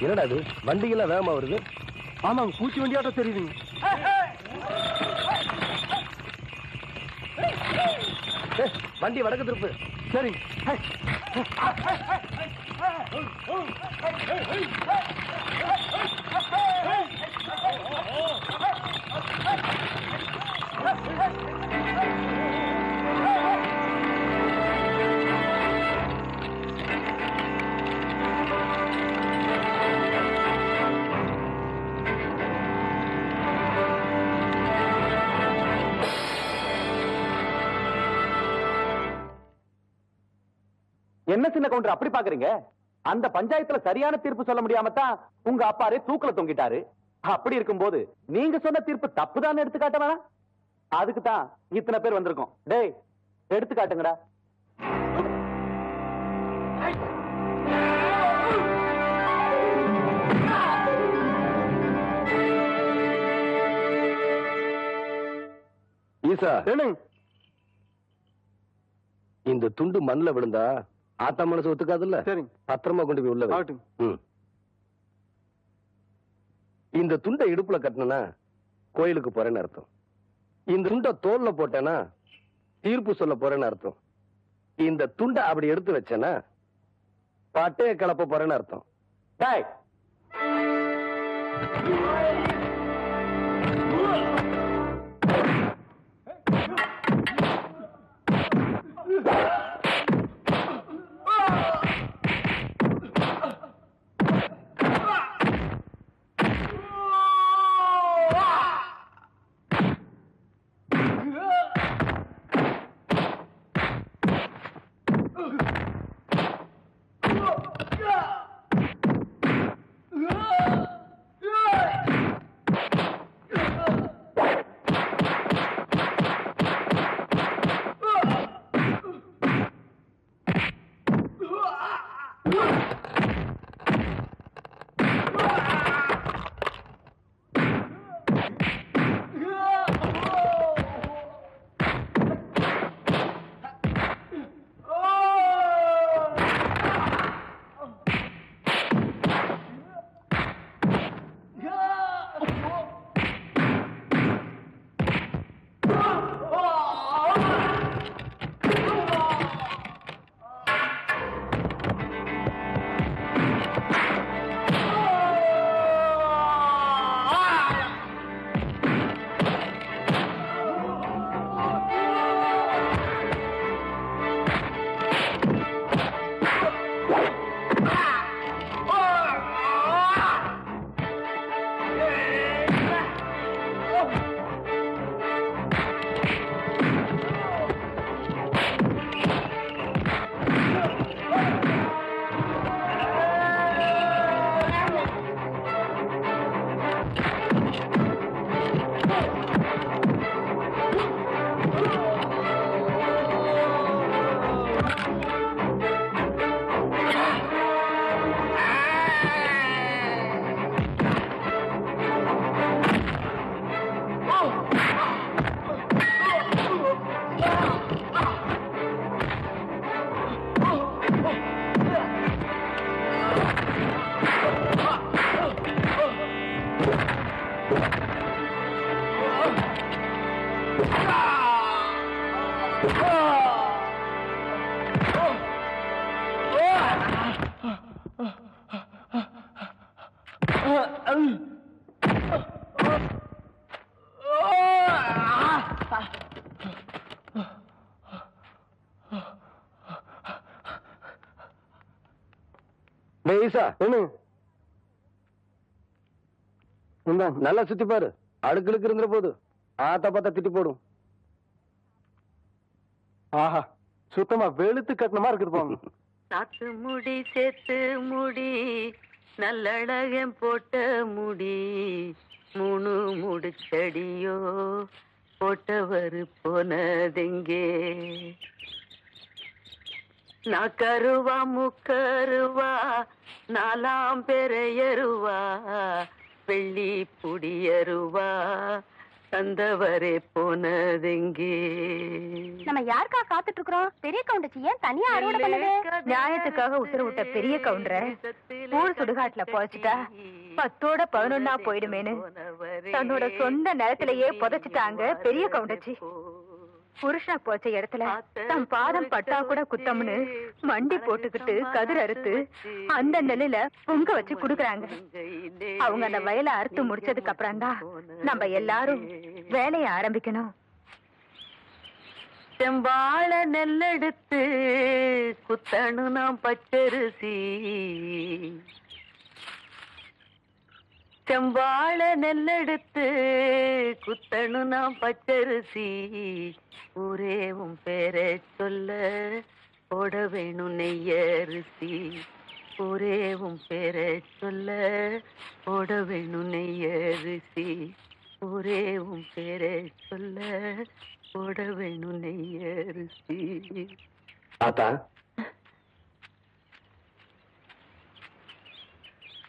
என்னடா இது வண்டிகள்லாம் வேகமா வருது? ஆமாங்க, பூச்சி வண்டியாட்டம் தெரியுதுங்க. வண்டி வடக்கு திருப்பு. சரி. என்ன சின்ன கவுண்டர் அப்படி பாக்குறீங்க? அந்த பஞ்சாயத்துல சரியான தீர்ப்பு சொல்ல முடியாம தான் உங்க அப்பாரே தூக்குல தொங்கிட்டாரு. அப்படி இருக்கும்போது நீங்க சொன்ன தீர்ப்பு தப்புதான் எடுத்துக்காட்ட வேணாம். அதுக்கு தான் இத்தனை பேர் வந்திருக்கோம். டேய், எடுத்துக்காட்டுங்கடா. ஈசா, இந்த துண்டு மண்ணுல விழுந்தா ஆத்தா மனசு ஒத்துக்காதுல்ல. சரி, பத்திரமா கொண்டு போய் உள்ள வை. இந்த துண்டை இடுப்புல கட்டினா கோயிலுக்கு போறேன்னு அர்த்தம். இந்த துண்டை தோல்ல போட்டேன்னா தீர்ப்பு சொல்ல போறேன்னு அர்த்தம். இந்த துண்டை அப்படி எடுத்து வச்சேன்னா பட்டைய கிளப்ப போறேன்னு அர்த்தம். டேய், நல்லா சுத்தி பாரு, அடுக்களுக்கு இருந்த போது ஆத்தா பார்த்தா திட்டி போடும். ஆஹா, சுத்தமா வெளுத்து கட்டணமா இருக்குது. சாத்து முடி சேத்து முடி நல்லழகம் போட்ட முடி மூணு முடிச்சடியோ போட்டவரு போனதெங்கே நான் கருவா முக்கருவா நாலாம் பெறையருவா வெள்ளி புடியருவா தந்தவரே போனதெங்கே? நம்ம யாருக்கா காத்துட்டு இருக்கிறோம்? பெரிய கவுண்டச்சி ஏன் தனியா அறுவடை பண்ணுது? நியாயத்துக்காக உத்தரவிட்ட பெரிய கவுண்டரை ஊர் சுடுகாட்டுல புதைச்சிட்டா 10ஓட 11ஆ போயிடுமேன்னு தன்னோட சொந்த நிலத்திலேயே புதைச்சிட்டாங்க பெரிய கவுண்டச்சி. புருஷா போச்ச இடத்துல தன் பாதம் பட்டா கூட குத்தம்னு மண்டி போட்டுக்கிட்டு கதிர் அறுத்து அந்த நெல்லுல பொங்க வச்சு குடுக்கறாங்க. அவங்க அந்த வயலை அறுத்து முடிச்சதுக்கு அப்புறம் தான் நம்ம எல்லாரும் வேலையை ஆரம்பிக்கணும். செம்பாழ நெல்லெடுத்து குத்தணு நாம் பச்சரிசி, செம்பாழ நெல்லெடுத்து குத்தணு நாம் பச்சரிசி, ஊரே உன் பேரை சொல்ல போட வேணும் நெய்யரிசி, ஊரே உன் பேரை சொல்ல போட வேணும் நெய்யரிசி, ஊரே உன் பேரை சொல்ல போட வேணும் நெய்யரிசி. ஆத்தா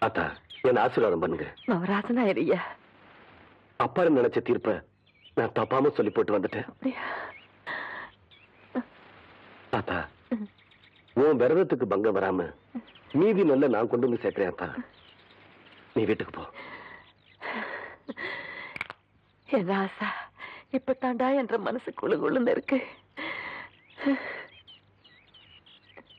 ஆத்தா என்ன ஆசீர்வாதம் பண்ணுங்க. நவராசனா ஐயா. அப்பா நினைச்ச தீர்ப்ப நான் தப்பாம சொல்லி போட்டு வந்துட்டேன். ஆத்தா உன் விரதத்துக்கு பங்கம் வராம மீதி நல்ல நான் கொண்டு வந்து சேர்க்கிறேன். ஆத்தா நீ வீட்டுக்கு போ. என் ஆசா இப்ப தாண்டா என்ற மனசு குழு குழுன்னு இருக்கு.